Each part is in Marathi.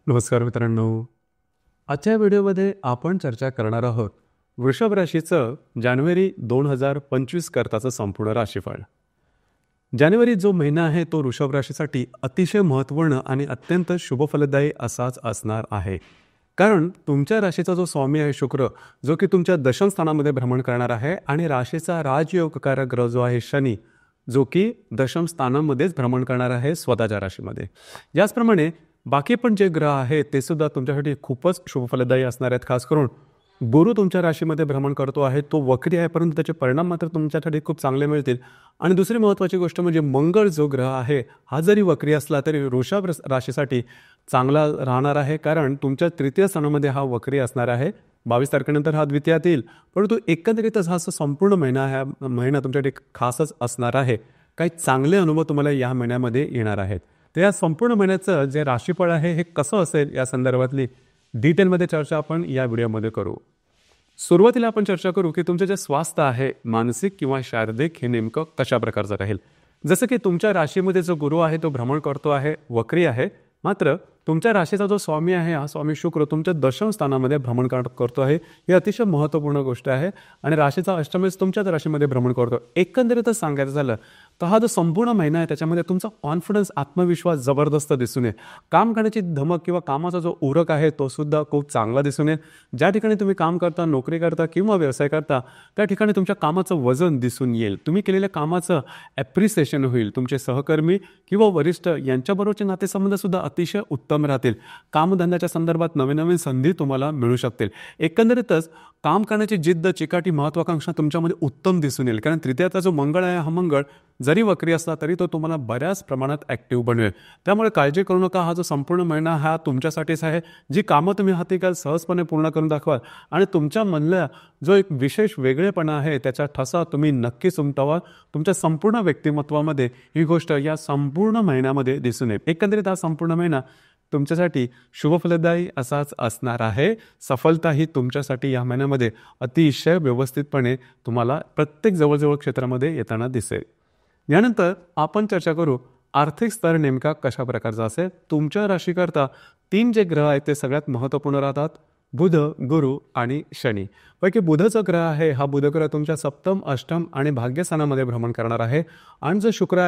नमस्कार मित्रांनो. आजच्या व्हिडिओमध्ये आपण चर्चा करणार आहोत वृषभ राशीचं जानेवारी 2025 करताचं संपूर्ण राशीफळ. जानेवारी जो महिना आहे तो वृषभ राशीसाठी अतिशय महत्त्वपूर्ण आणि अत्यंत शुभफलदायी असाच असणार आहे. कारण तुमच्या राशीचा जो स्वामी आहे शुक्र, जो की तुमच्या दशम स्थानामध्ये भ्रमण करणार आहे, आणि राशीचा राजयोगकारक ग्रह जो आहे शनी, जो की दशम स्थानामध्येच भ्रमण करणार आहे स्वतःच्या राशीमध्ये. याचप्रमाणे बाकी पण जे ग्रह आहेत ते सुद्धा तुमच्यासाठी खूपच शुभफलदायी असणार आहेत. खास करून गुरु तुमच्या राशीमध्ये भ्रमण करतो आहे, तो वक्री आहे, परंतु त्याचे परिणाम मात्र तुमच्यासाठी खूप चांगले मिळतील. आणि दुसरी महत्त्वाची गोष्ट म्हणजे मंगळ जो ग्रह आहे हा जरी वक्री असला तरी वृषभ राशीसाठी चांगला राहणार आहे, कारण तुमच्या तृतीय स्थानामध्ये हा वक्री असणार आहे. 22 तारखेनंतर हा द्वितीयात येईल, परंतु एकंदरीतच हा संपूर्ण महिना तुमच्यासाठी खासच असणार आहे. काही चांगले अनुभव तुम्हाला या महिन्यामध्ये येणार आहेत. तर या संपूर्ण महिन्याचं जे राशीफळ आहे हे कसं असेल या संदर्भातली डिटेलमध्ये चर्चा आपण या व्हिडिओमध्ये करू. सुरुवातीला आपण चर्चा करू की तुमचं जे स्वास्थ्य आहे मानसिक किंवा शारीरिक हे नेमकं कशा प्रकारचं राहील. जसं की तुमच्या राशीमध्ये जो गुरु आहे तो भ्रमण करतो आहे, वक्री आहे, मात्र तुमच्या राशीचा जो स्वामी आहे हा स्वामी शुक्र तुमच्या दशम स्थानामध्ये भ्रमण करतो आहे. ही अतिशय महत्त्वपूर्ण गोष्ट आहे. आणि राशीचा अष्टमेश तुमच्याच राशीमध्ये भ्रमण करतो. एकंदरीतच सांगायचं झालं तर हा जो संपूर्ण महिना आहे त्याच्यामध्ये तुमचा कॉन्फिडन्स, आत्मविश्वास जबरदस्त दिसून येईल. काम करण्याची धमक किंवा कामाचा जो उरक आहे तो सुद्धा खूप चांगला दिसून येईल. ज्या ठिकाणी तुम्ही काम करता, नोकरी करता किंवा व्यवसाय करता त्या ठिकाणी तुमच्या कामाचं वजन दिसून येईल. तुम्ही केलेल्या कामाचं ॲप्रिसिएशन होईल. तुमचे सहकर्मी किंवा वरिष्ठ यांच्याबरोबरचे नातेसंबंध सुद्धा अतिशय उत्तम राहतील. कामधंद्याच्या संदर्भात नवीन नवीन संधी तुम्हाला मिळू शकतील. एकंदरीतच काम करण्याची जिद्द, चिकाटी, महत्त्वाकांक्षा तुमच्यामध्ये उत्तम दिसून येईल. कारण तृतीयाचा जो मंगळ आहे हा मंगळ जरी वक्री असला तरी तो तुम्हाला बऱ्याच प्रमाणात ॲक्टिव्ह बनवेल. त्यामुळे काळजी करू नका. हा जो संपूर्ण महिना हा तुमच्यासाठीच आहे. जी कामं तुम्ही हाती घ्याल सहजपणे पूर्ण करून दाखवाल आणि तुमच्या मधला जो एक विशेष वेगळेपणा आहे त्याचा ठसा तुम्ही नक्कीच उमटवाल. तुमच्या संपूर्ण व्यक्तिमत्वामध्ये ही गोष्ट या संपूर्ण महिन्यामध्ये दिसून येईल. एकंदरीत हा संपूर्ण महिना तुमच्यासाठी शुभफलदायी असाच असणार आहे. सफलता ही तुमच्यासाठी या महिन्यामध्ये अतिशय व्यवस्थितपणे तुम्हाला प्रत्येक जवळजवळ क्षेत्रामध्ये येताना दिसेल. यानंतर आपण चर्चा करू आर्थिक स्तर नेमका कशा प्रकारचा असेल. तुमच्या राशीकरता 3 जे ग्रह आहेत ते सगळ्यात महत्त्वपूर्ण राहतात, बुध, गुरु आणि शनी. पैकी बुधचा ग्रह आहे हा बुध ग्रह तुमच्या सप्तम, अष्टम आणि भाग्यस्थानामध्ये भ्रमण करणार आहे. आणि जो शुक्र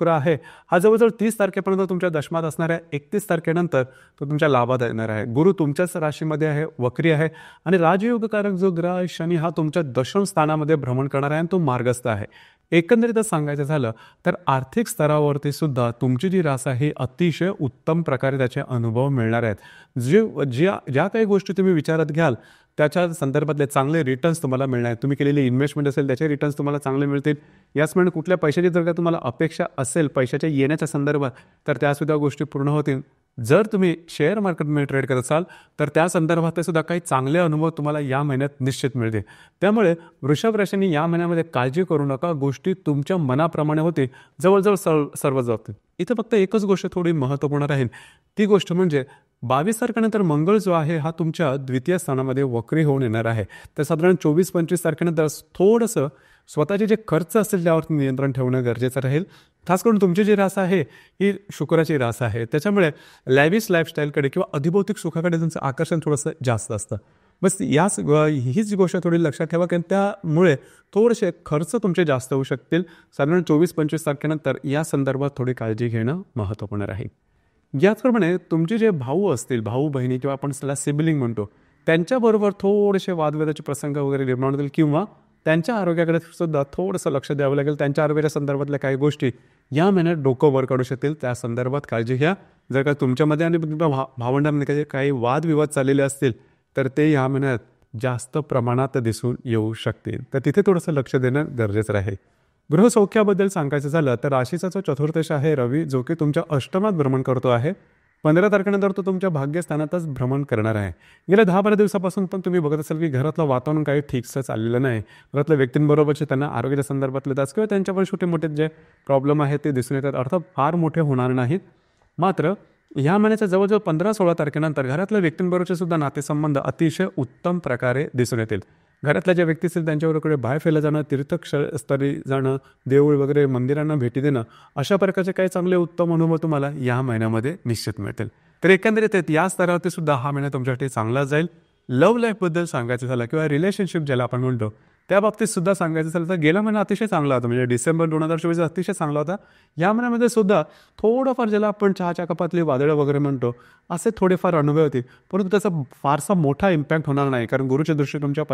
आहे हा जवळजवळ 30 तारखेपर्यंत तुमच्या दशमात असणार आहे. 31 तारखेनंतर तो तुमच्या लाभात येणार आहे. गुरु तुमच्याच राशीमध्ये आहे, वक्री आहे. आणि राजयोगकारक जो ग्रह आहे शनी हा तुमच्या दशम स्थानामध्ये भ्रमण करणार आहे आणि तो मार्गस्थ आहे. एकंदरीतच सांगायचं झालं तर आर्थिक स्तरावरती सुद्धा तुमची जी रास आहे अतिशय उत्तम प्रकारे त्याचे अनुभव मिळणार आहेत. ज्या काही गोष्टी तुम्ही विचारात घ्याल त्याच्या संदर्भातले चांगले रिटर्न्स तुम्हाला मिळणार आहेत. तुम्ही केलेली इन्व्हेस्टमेंट असेल त्याचे रिटर्न्स तुम्हाला चांगले मिळतील. याचप्रमाणे कुठल्या पैशाची जर का तुम्हाला अपेक्षा असेल पैशाच्या येण्याच्या संदर्भात तर त्यासुद्धा गोष्टी पूर्ण होतील. जर तुम्ही शेअर मार्केटमध्ये ट्रेड करत असाल तर त्या संदर्भात सुद्धा काही चांगले अनुभव तुम्हाला या महिन्यात निश्चित मिळतील. त्यामुळे वृषभ राशीने या महिन्यामध्ये काळजी करू नका. गोष्टी तुमच्या मनाप्रमाणे होतील. जवळजवळ सर्व जातील. इथं फक्त एकच गोष्ट थोडी महत्त्वपूर्ण राहील. ती गोष्ट म्हणजे 22 तारखेनंतर मंगळ जो आहे हा तुमच्या द्वितीय स्थानामध्ये वक्री होऊन येणार आहे. तर साधारण 24-25 तारखेनंतर थोडंसं स्वतःचे जे खर्च असतील त्यावरती नियंत्रण ठेवणं गरजेचं राहील. खास करून तुमची जी रास आहे ही शुक्राची रास आहे. त्याच्यामुळे लॅविश लाईफस्टाईलकडे किंवा अधिभौतिक सुखाकडे तुमचं आकर्षण थोडंसं जास्त असतं. बस हीच गोष्ट थोडी लक्षात ठेवा, कारण त्यामुळे थोडेसे खर्च तुमचे जास्त होऊ शकतील. साधारण 24-25 तारखेनंतर या संदर्भात थोडी काळजी घेणं महत्त्वपूर्ण राहील. याचप्रमाणे तुमचे जे भाऊ असतील, भाऊ बहिणी किंवा आपण त्याला सिबलिंग म्हणतो, त्यांच्याबरोबर थोडेसे वादविवादाचे प्रसंग वगैरे निर्माण होतील किंवा त्यांच्या आरोग्याकडे सुद्धा थोडंसं लक्ष द्यावं लागेल. त्यांच्या आरोग्याच्या संदर्भातल्या काही गोष्टी या महिन्यात डोकं वर काढू शकतील. त्या संदर्भात काळजी घ्या. जर का तुमच्यामध्ये आणि भावंडांमध्ये काही वादविवाद चाललेले असतील तर ते या महिन्यात जास्त प्रमाणात दिसून येऊ शकतील. तर तिथे थोडंसं लक्ष देणं गरजेचं राहील. गृहसौख्याबद्दल सांगायचं झालं तर राशीचा जो चतुर्थश आहे रवी, जो की तुमच्या अष्टमात भ्रमण करतो आहे. 15 तारखेनंतर तो तुमच्या भाग्यस्थानातच भ्रमण करणार आहे. गेल्या 10-12 दिवसापासून पण तुम्ही बघत असाल की घरातलं वातावरण काही ठीकसं चाललेलं नाही. घरातल्या व्यक्तींबरोबरचे त्यांना आरोग्याच्या संदर्भातले तास किंवा त्यांच्यावर छोटे मोठे जे प्रॉब्लेम आहेत ते दिसून येतात. अर्थात फार मोठे होणार नाहीत. मात्र ह्या महिन्याच्या जवळजवळ 15-16 तारखेनंतर घरातल्या व्यक्तींबरोबरचे सुद्धा नातेसंबंध अतिशय उत्तम प्रकारे दिसून येतील. घरातल्या ज्या व्यक्ती असतील त्यांच्याकडे बाहेर फिरायला जाणं, तीर्थस्थळी जाणं, देऊळ वगैरे मंदिरांना भेटी देणं, अशा प्रकारचे काही चांगले उत्तम अनुभव तुम्हाला या महिन्यामध्ये निश्चित मिळतील. तर एकंदरीत या स्तरावरती सुद्धा हा महिना तुमच्यासाठी चांगला जाईल. लव्ह लाईफबद्दल सांगायचं झालं किंवा रिलेशनशिप ज्याला आपण म्हणतो त्या बाबतीत सुद्धा सांगायचं झालं तर गेला महिना अतिशय चांगला होता. म्हणजे डिसेंबर 2024 अतिशय चांगला होता. या महिन्यामध्ये सुद्धा थोडंफार ज्याला आपण चहाच्या कपातली वादळं वगैरे म्हणतो असे थोडेफार अनुभव होते, परंतु त्याचा फारसा मोठा इम्पॅक्ट होणार नाही, कारण गुरुच्या दृष्टी तुमच्या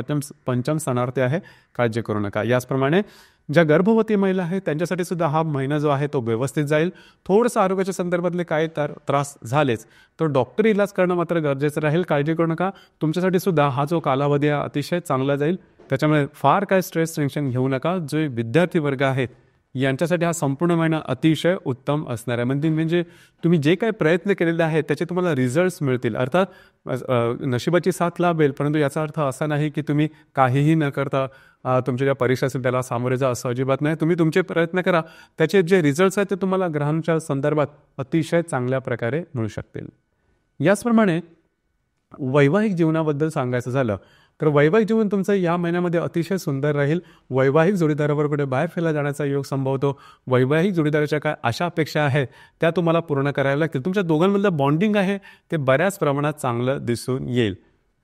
पंचम स्थानावरती आहे. काळजी करू नका. याचप्रमाणे ज्या गर्भवती महिला आहेत त्यांच्यासाठी सुद्धा हा महिना जो आहे तो व्यवस्थित जाईल. थोडंसं आरोग्याच्या संदर्भातले काही त्रास झालेच तर डॉक्टरी इलाज करणं मात्र गरजेचं राहील. काळजी करू नका. तुमच्यासाठी सुद्धा हा जो कालावधी आहे अतिशय चांगला जाईल. त्याच्यामुळे फार काय स्ट्रेस टेन्शन घेऊ नका. जे विद्यार्थी वर्ग आहेत यांच्यासाठी हा संपूर्ण महिना अतिशय उत्तम असणार आहे. म्हणजे तुम्ही जे काही प्रयत्न केलेले आहेत त्याचे तुम्हाला रिझल्ट्स मिळतील. अर्थात नशिबाची साथ लाभेल, परंतु याचा अर्थ असा नाही की तुम्ही काहीही न करता तुमच्या ज्या परीक्षा असेल त्याला सामोरे जा, असं अजिबात नाही. तुम्ही तुमचे प्रयत्न करा, त्याचे जे रिझल्ट्स आहेत ते तुम्हाला ग्रहांच्या संदर्भात अतिशय चांगल्या प्रकारे मिळू शकतील. याचप्रमाणे वैवाहिक जीवनाबद्दल सांगायचं झालं तर वैवाहिक जीवन तुमचं या महिन्यामध्ये अतिशय सुंदर राहील. वैवाहिक जोडीदारावर कुठे बाहेर फिरायला जाण्याचा योग संभवतो. वैवाहिक जोडीदाराच्या काय आशा अपेक्षा आहेत त्या तुम्हाला पूर्ण कराव्या लागतील. तुमच्या दोघांमधलं बॉन्डिंग आहे ते बऱ्याच प्रमाणात चांगलं दिसून येईल.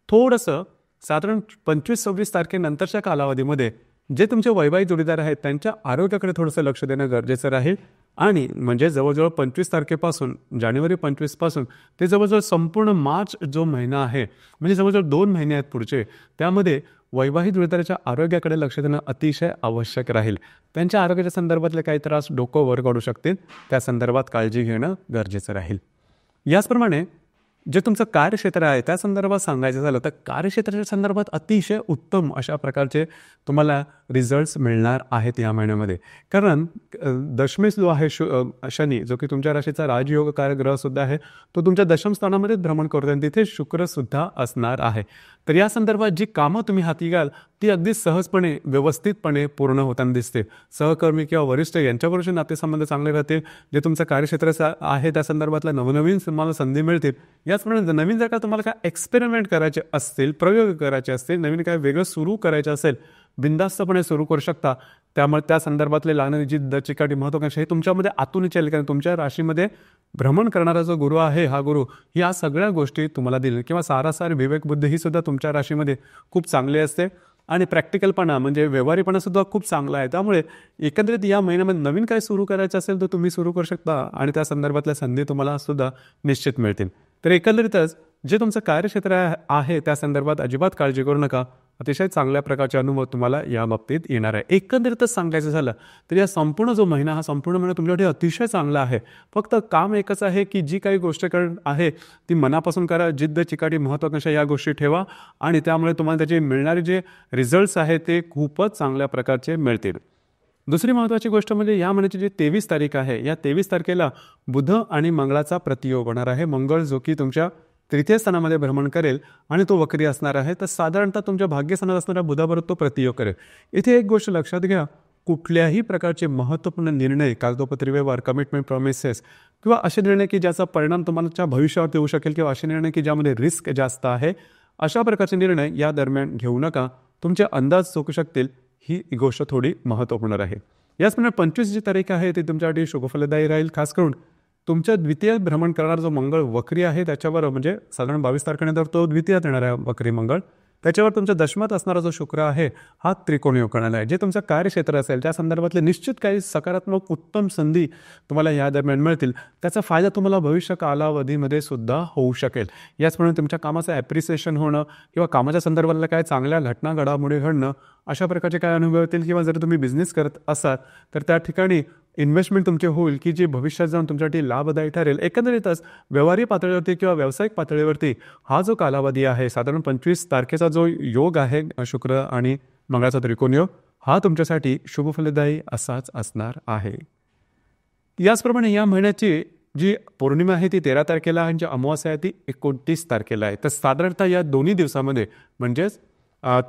थोडंसं साधारण 25-26 तारखेनंतरच्या कालावधीमध्ये जे तुमचे वैवाहिक जोडीदार आहेत त्यांच्या आरोग्याकडे थोडंसं लक्ष देणं गरजेचं राहील. आणि म्हणजे जवळजवळ 25 तारखेपासून जानेवारी 25 पासून ते जवळजवळ संपूर्ण मार्च जो महिना आहे, म्हणजे जवळजवळ 2 महिने आहेत पुढचे, त्यामध्ये वैवाहिक जोडीदाराच्या आरोग्याकडे लक्ष देणं अतिशय आवश्यक राहील. त्यांच्या आरोग्याच्या संदर्भातले काही त्रास डोकं वर काढू शकतील, त्या संदर्भात काळजी घेणं गरजेचं राहील. याचप्रमाणे जे तुमचं कार्यक्षेत्र आहे त्या संदर्भात सांगायचं झालं तर कार्यक्षेत्राच्या संदर्भात अतिशय उत्तम अशा प्रकारचे तुम्हाला रिझल्ट्स मिळणार आहेत या महिन्यामध्ये. कारण दशमेश जो आहे शनी, जो की तुमच्या राशीचा राजयोगकारक ग्रहसुद्धा आहे, तो तुमच्या दशम स्थानामध्ये भ्रमण करतो आणि तिथे शुक्रसुद्धा असणार आहे. तर या संदर्भात जी कामं तुम्ही हाती घ्याल ती अगदी सहजपणे व्यवस्थितपणे पूर्ण होताना दिसते. सहकर्मी किंवा वरिष्ठ यांच्याबरोबर नातेसंबंध चांगले राहतील. जे तुमचं कार्यक्षेत्र आहे त्या संदर्भातला नवनवीन तुम्हाला संधी मिळतील. याचप्रमाणे नवीन जर का तुम्हाला काय एक्सपेरिमेंट करायचे असतील, प्रयोग करायचे असतील, नवीन काय वेगळं सुरू करायचं असेल, बिनधास्तपणे सुरू करू शकता. त्यामुळे त्या संदर्भातले लागणारी जिद्द, चिकाटी, महत्त्वाकांक्षा हे तुमच्यामध्ये आतूनच येईल. कारण तुमच्या राशीमध्ये भ्रमण करणारा जो गुरु आहे, हा गुरु या सगळ्या गोष्टी तुम्हाला दिल. किंवा सारासार विवेकबुद्धी ही सुद्धा तुमच्या राशीमध्ये खूप चांगली असते. आणि प्रॅक्टिकलपणा म्हणजे व्यवहारीपणासुद्धा खूप चांगला आहे. त्यामुळे एकंदरीत या महिन्यामध्ये नवीन काय सुरू करायचं असेल तर तुम्ही सुरू करू शकता आणि त्या संदर्भातल्या संधी तुम्हाला सुद्धा निश्चित मिळतील. तर एकंदरीतच जे तुमचं कार्यक्षेत्र आहे त्या संदर्भात अजिबात काळजी करू नका. अतिशय चांगल्या प्रकारचे अनुभव तुम्हाला या बाबतीत येणार आहे. एकंदरीतच सांगायचं झालं तर या संपूर्ण जो महिना, हा संपूर्ण महिना तुमच्यासाठी अतिशय चांगला आहे. फक्त काम एकच आहे की जी काही गोष्ट आहे ती मनापासून करा. जिद्द, चिकाटी, महत्त्वाकांक्षा या गोष्टी ठेवा आणि त्यामुळे तुम्हाला त्याचे मिळणारे जे रिझल्ट्स आहेत ते खूपच चांगल्या प्रकारचे मिळतील. दुसरी महत्त्वाची गोष्ट म्हणजे या महिन्याची जी 23 तारीख आहे, या 23 तारखेला बुध आणि मंगळाचा प्रतियोग होणार आहे. मंगळ जो की तुमच्या तृतीय स्थानामध्ये भ्रमण करेल आणि तो वक्री असणार आहे. तर साधारणतः तुमच्या भाग्यस्थानात असणाऱ्या बुधाबरोबर तो प्रतियोग करेल. इथे एक गोष्ट लक्षात घ्या, कुठल्याही प्रकारचे महत्त्वपूर्ण निर्णय, कागदोपत्री व्यवहार, कमिटमेंट, प्रॉमिसेस किंवा असे निर्णय की ज्याचा परिणाम तुम्हाला भविष्यावर येऊ शकेल किंवा असे निर्णय की ज्यामध्ये रिस्क जास्त आहे, अशा प्रकारचे निर्णय या दरम्यान घेऊ नका. तुमचे अंदाज चुकू शकतील. ही गोष्ट थोडी महत्त्वपूर्ण आहे. याचप्रमाणे 25 जी तारीख आहे ती तुमच्यासाठी शुभफलदायी राहील. खास करून तुमच्या द्वितीय भ्रमण करणारा जो मंगळ वक्री आहे त्याच्यावर, म्हणजे साधारण 22 तारखेनंतर तो द्वितीयात येणार आहे वक्री मंगळ, त्याच्यावर तुमच्या दशमात असणारा जो शुक्र आहे हा त्रिकोणी योग करणार आहे. जे तुमचं कार्यक्षेत्र असेल त्या संदर्भातले निश्चित काही सकारात्मक उत्तम संधी तुम्हाला या दरम्यान मिळतील. त्याचा फायदा तुम्हाला भविष्य कालावधीमध्ये सुद्धा होऊ शकेल. याचप्रमाणे तुमच्या कामाचं ॲप्रिसिएशन होणं किंवा कामाच्या संदर्भातल्या काय चांगल्या घटना घडामोडी घडणं, अशा प्रकारचे काय अनुभव येतील. किंवा जर तुम्ही बिझनेस करत असाल तर त्या ठिकाणी इन्व्हेस्टमेंट तुमचे होईल की जे भविष्यात जाऊन तुमच्यासाठी लाभदायी ठरेल. एकंदरीतच व्यवहारी पातळीवरती किंवा व्यावसायिक पातळीवरती हा जो कालावधी आहे, साधारण 25 तारखेचा जो योग आहे शुक्र आणि मंगळाचा त्रिकोण योग, हा तुमच्यासाठी शुभफलदायी असाच असणार आहे. याचप्रमाणे या महिन्याची जी पौर्णिमा आहे ती 13 तारखेला आणि जी अमावास्या आहे ती 29 तारखेला आहे. तर साधारणतः या दोन्ही दिवसामध्ये म्हणजेच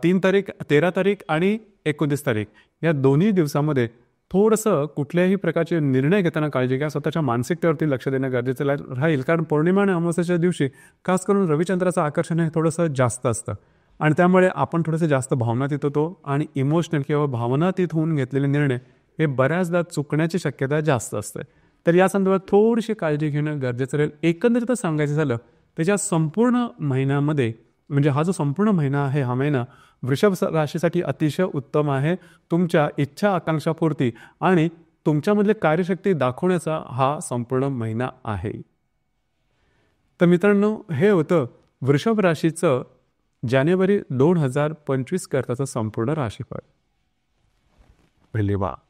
13 तारीख आणि 29 तारीख या दोन्ही दिवसामध्ये थोडंसं कुठल्याही प्रकारचे निर्णय घेताना काळजी घ्या. स्वतःच्या मानसिकतेवरती लक्ष देणं गरजेचं राहील. कारण पौर्णिमा आणि अमावस्येच्या दिवशी खास करून रविचंद्राचं आकर्षण हे थोडंसं जास्त असतं. आणि त्यामुळे आपण थोडेसे जास्त भावनातीत होतो आणि इमोशनल किंवा भावनातीत होऊन घेतलेले निर्णय हे बऱ्याचदा चुकण्याची शक्यता जास्त असते. तर या संदर्भात थोडीशी काळजी घेणं गरजेचं राहील. एकंदरीत सांगायचं झालं त्याच्या संपूर्ण महिन्यामध्ये म्हणजे हा जो संपूर्ण महिना आहे, हा महिना वृषभ राशीसाठी अतिशय उत्तम आहे. तुमच्या इच्छा आकांक्षापूर्ती आणि तुमच्यामधले कार्यशक्ती दाखवण्याचा हा संपूर्ण महिना आहे. तर मित्रांनो, हे होतं वृषभ राशीचं जानेवारी 2025 करताचं संपूर्ण राशीफळ. धन्यवाद.